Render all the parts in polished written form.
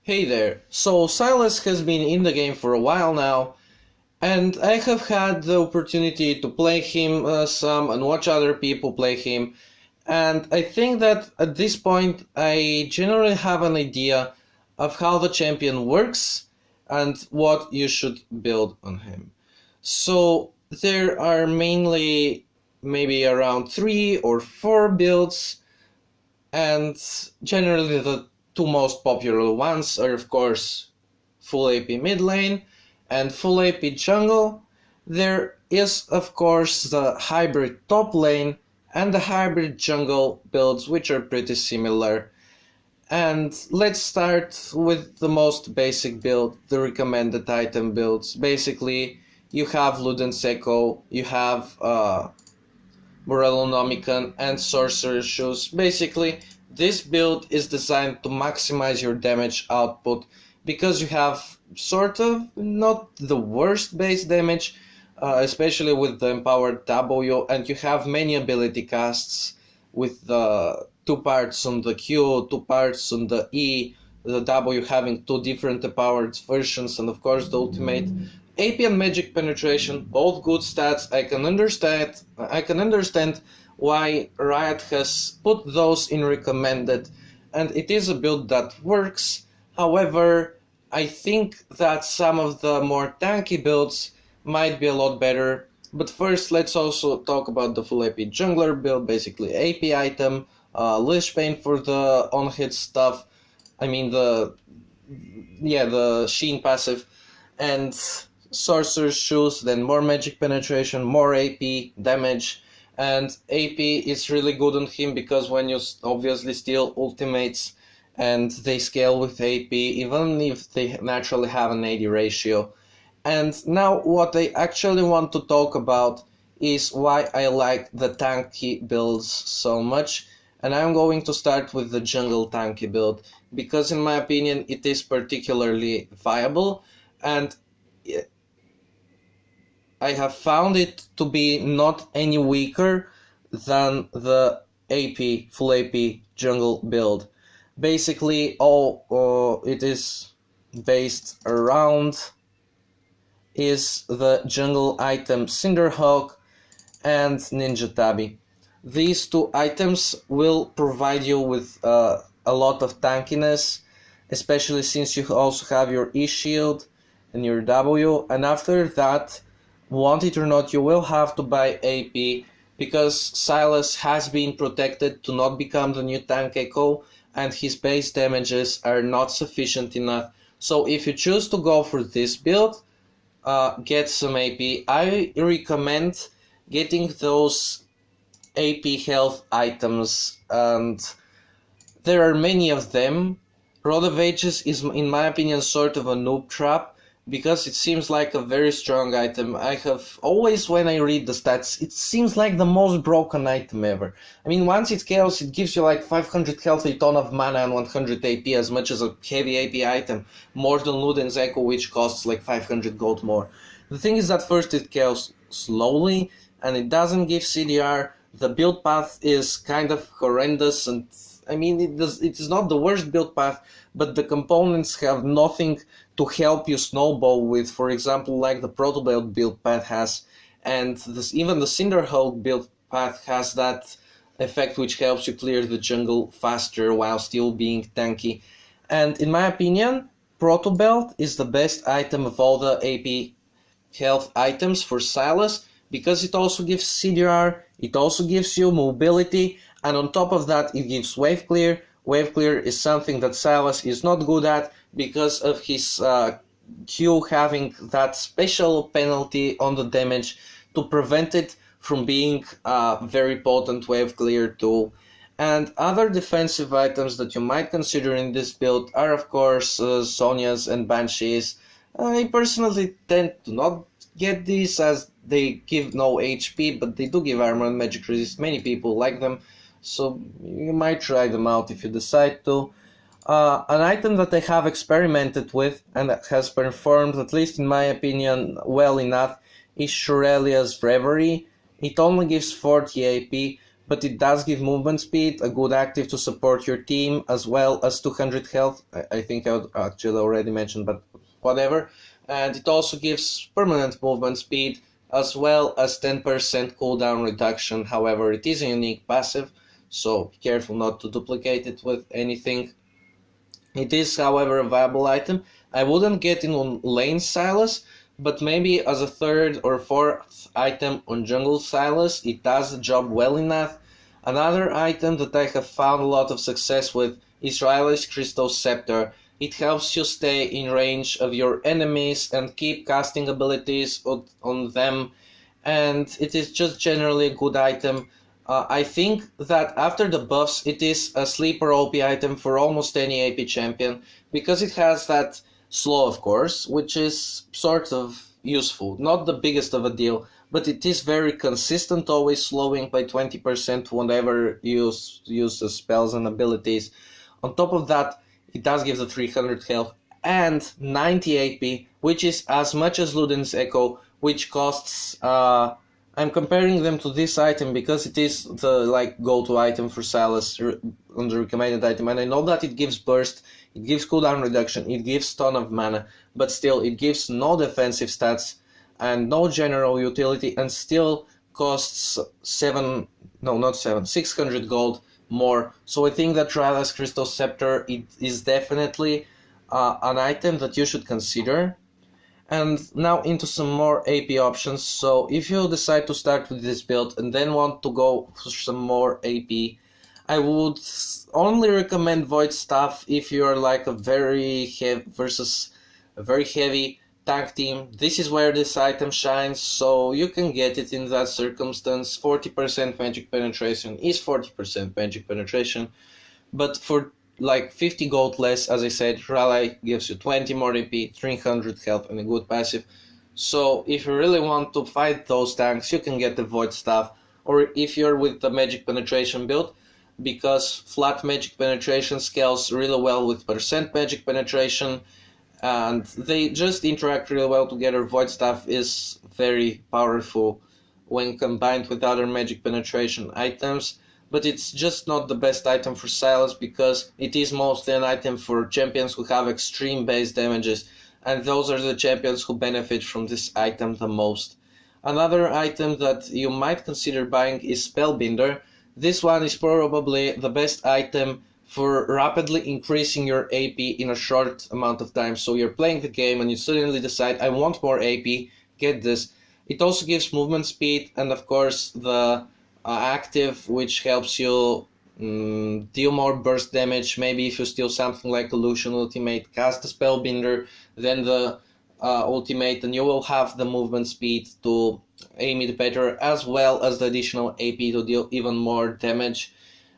Hey there, so Sylas has been in the game for a while now, and I have had the opportunity to play him some and watch other people play him, and I think that at this point I generally have an idea of how the champion works and what you should build on him. So there are mainly maybe around 3 or 4 builds, and generally the two most popular ones are of course full AP mid lane and full AP jungle. There is of course the hybrid top lane and the hybrid jungle builds, which are pretty similar. And let's start with the most basic build, the recommended item builds. Basically, you have Luden's Echo, you have Morellonomicon and Sorcerer's Shoes. Basically, this build is designed to maximize your damage output because you have sort of not the worst base damage, especially with the empowered W, and you have many ability casts with the 2 parts on the Q, 2 parts on the E, the W having 2 different empowered versions, and of course the ultimate. AP and magic penetration, both good stats. I can understand why Riot has put those in recommended, and it is a build that works. However, I think that some of the more tanky builds might be a lot better. But first, let's also talk about the full AP jungler build, basically AP item, Lich Bane for the on-hit stuff. I mean the Sheen passive, and Sorcerer's Shoes, then more magic penetration, more AP damage, and AP is really good on him because when you obviously steal ultimates and they scale with AP, even if they naturally have an AD ratio. And now what I actually want to talk about is why I like the tanky builds so much, and I'm going to start with the jungle tanky build because in my opinion it is particularly viable, and I have found it to be not any weaker than the AP, full AP jungle build. Basically, all it is based around is the jungle item Cinderhawk and Ninja Tabi. These 2 items will provide you with a lot of tankiness, especially since you also have your E-Shield and your W, and after that, want it or not, you will have to buy AP because Sylas has been protected to not become the new tank Echo, and his base damages are not sufficient enough. So if you choose to go for this build, get some AP. I recommend getting those AP health items, and there are many of them. Rod of Ages is, in my opinion, sort of a noob trap because it seems like a very strong item. I have always, when I read the stats, it seems like the most broken item ever. I mean, once it scales, it gives you like 500 health, a ton of mana, and 100 AP, as much as a heavy AP item, more than Luden's Echo, which costs like 500 gold more. The thing is that first it scales slowly, and it doesn't give CDR. The build path is kind of horrendous, and I mean, it is not the worst build path, but the components have nothing to help you snowball with, for example, like the Protobelt build path has, and even the Cinderhawk build path has that effect which helps you clear the jungle faster while still being tanky. And in my opinion, Protobelt is the best item of all the AP health items for Sylas because it also gives CDR, it also gives you mobility, and on top of that it gives wave clear. Wave clear is something that Sylas is not good at because of his Q having that special penalty on the damage to prevent it from being a very potent wave clear tool. And other defensive items that you might consider in this build are of course Sonias and Banshees. I personally tend to not get these as they give no HP, but they do give armor and magic resist. Many people like them, so you might try them out if you decide to. An item that I have experimented with and that has performed, at least in my opinion, well enough is Shurelia's Reverie. It only gives 40 AP, but it does give movement speed, a good active to support your team, as well as 200 health. I think I actually already mentioned, but whatever. And it also gives permanent movement speed, as well as 10% cooldown reduction. However, it is a unique passive, so be careful not to duplicate it with anything. It is, however, a viable item. I wouldn't get in on lane Sylas, but maybe as a third or fourth item on jungle Sylas, it does the job well enough. Another item that I have found a lot of success with is Riley's Crystal Scepter. It helps you stay in range of your enemies and keep casting abilities on them, and it is just generally a good item. I think that after the buffs, it is a sleeper OP item for almost any AP champion, because it has that slow, of course, which is sort of useful. Not the biggest of a deal, but it is very consistent, always slowing by 20% whenever you use the spells and abilities. On top of that, it does give the 300 health and 90 AP, which is as much as Luden's Echo, which costs... I'm comparing them to this item because it is the go-to item for Sylas on the recommended item, and I know that it gives burst, it gives cooldown reduction, it gives ton of mana, but still it gives no defensive stats and no general utility, and still costs 600 gold more. So I think that Riley's Crystal Scepter is definitely an item that you should consider. And now into some more AP options. So if you decide to start with this build and then want to go for some more AP, I would only recommend Void Staff if you are like a very heavy versus a very heavy tank team. This is where this item shines, so you can get it in that circumstance. 40% magic penetration is 40% magic penetration, but for like 50 gold less, as I said, Rally gives you 20 more AP, 300 health, and a good passive. So if you really want to fight those tanks, you can get the Void Staff, or if you're with the magic penetration build, because flat magic penetration scales really well with percent magic penetration, and they just interact really well together. Void Staff is very powerful when combined with other magic penetration items, but it's just not the best item for Sylas because it is mostly an item for champions who have extreme base damages, and those are the champions who benefit from this item the most. Another item that you might consider buying is Spellbinder. This one is probably the best item for rapidly increasing your AP in a short amount of time. So you're playing the game and you suddenly decide, I want more AP, get this. It also gives movement speed and of course the active, which helps you deal more burst damage. Maybe if you steal something like Illusion Ultimate, cast the Spellbinder, then the ultimate, and you will have the movement speed to aim it better, as well as the additional AP to deal even more damage.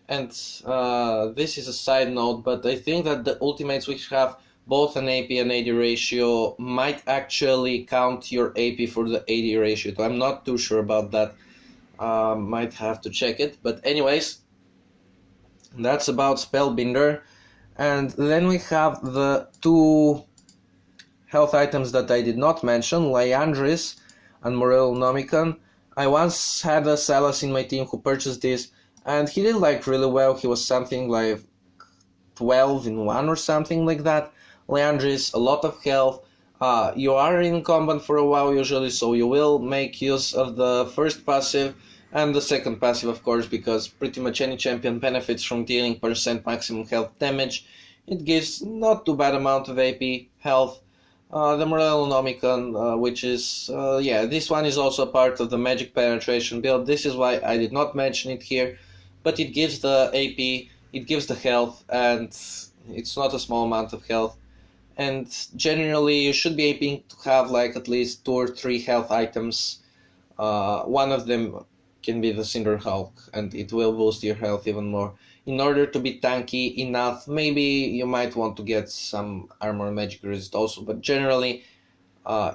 And this is a side note, but I think that the ultimates which have both an AP and AD ratio might actually count your AP for the AD ratio. So I'm not too sure about that. Might have to check it, but anyways, that's about Spellbinder. And then we have the two health items that I did not mention, Liandris and Morellonomicon. I once had a Sylas in my team who purchased this, and he did like really well. He was something like 12 in 1 or something like that. Liandris, a lot of health. You are in combat for a while usually, so you will make use of the first passive and the second passive, of course, because pretty much any champion benefits from dealing percent maximum health damage. It gives not too bad amount of AP health. The Morellonomicon, which is, this one is also a part of the magic penetration build. This is why I did not mention it here, but it gives the AP, it gives the health, and it's not a small amount of health. And generally you should be aiming to have like at least 2 or 3 health items. One of them can be the Cinder Hulk, and it will boost your health even more. In order to be tanky enough, maybe you might want to get some armor magic resist also, but generally,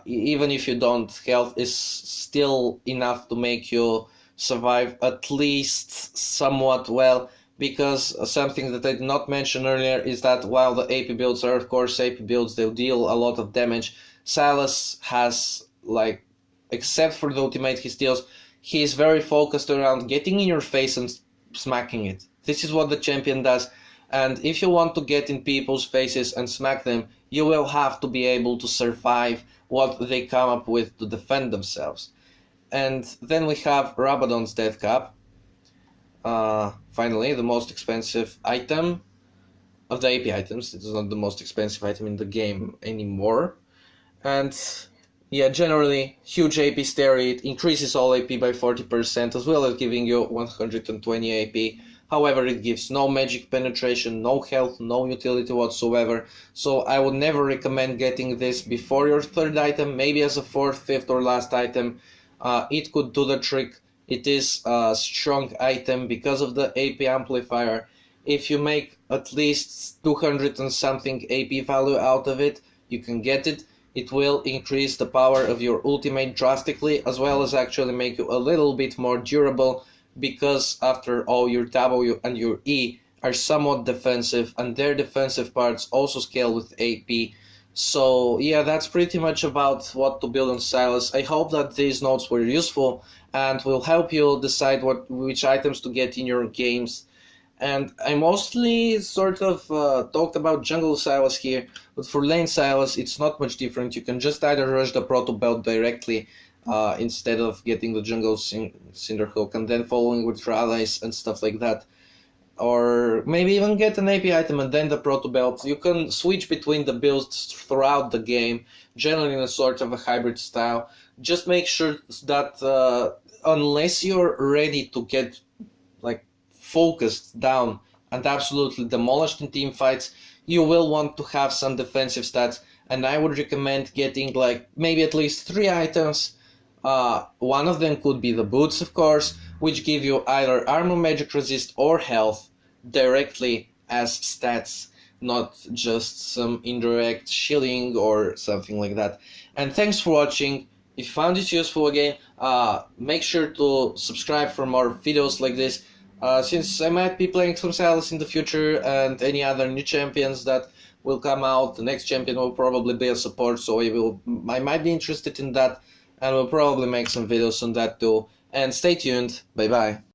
even if you don't, health is still enough to make you survive at least somewhat well. Because something that I did not mention earlier is that while the AP builds are of course AP builds, they'll deal a lot of damage. Sylas has, like, except for the ultimate he steals, he is very focused around getting in your face and smacking it. This is what the champion does, and if you want to get in people's faces and smack them, you will have to be able to survive what they come up with to defend themselves. And then we have Rabadon's Death Cap. Finally, the most expensive item of the AP items. It is not the most expensive item in the game anymore. And yeah, generally, huge AP Stereo. It increases all AP by 40%, as well as giving you 120 AP. However, it gives no magic penetration, no health, no utility whatsoever. So I would never recommend getting this before your third item, maybe as a fourth, fifth, or last item. It could do the trick. It is a strong item because of the AP amplifier. If you make at least 200 and something AP value out of it, you can get it. It will increase the power of your ultimate drastically, as well as actually make you a little bit more durable, because after all, your W and your E are somewhat defensive, and their defensive parts also scale with AP. So yeah, that's pretty much about what to build on Sylas. I hope that these notes were useful and will help you decide which items to get in your games. And I mostly sort of talked about jungle Sylas here, but for lane Sylas it's not much different. You can just either rush the Proto Belt directly instead of getting the jungle Cinderhook and then following with Rallies and stuff like that. Or maybe even get an AP item and then the Proto Belt. You can switch between the builds throughout the game, generally in a sort of a hybrid style. Just make sure that unless you're ready to get like focused down and absolutely demolished in team fights, you will want to have some defensive stats, and I would recommend getting like maybe at least 3 items. One of them could be the boots, of course, which give you either armor, magic resist, or health directly as stats, not just some indirect shielding or something like that. And thanks for watching. If you found this useful again, make sure to subscribe for more videos like this, since I might be playing some Sylas in the future and any other new champions that will come out. The next champion will probably be a support, so I might be interested in that, and we'll probably make some videos on that too. And stay tuned. Bye bye.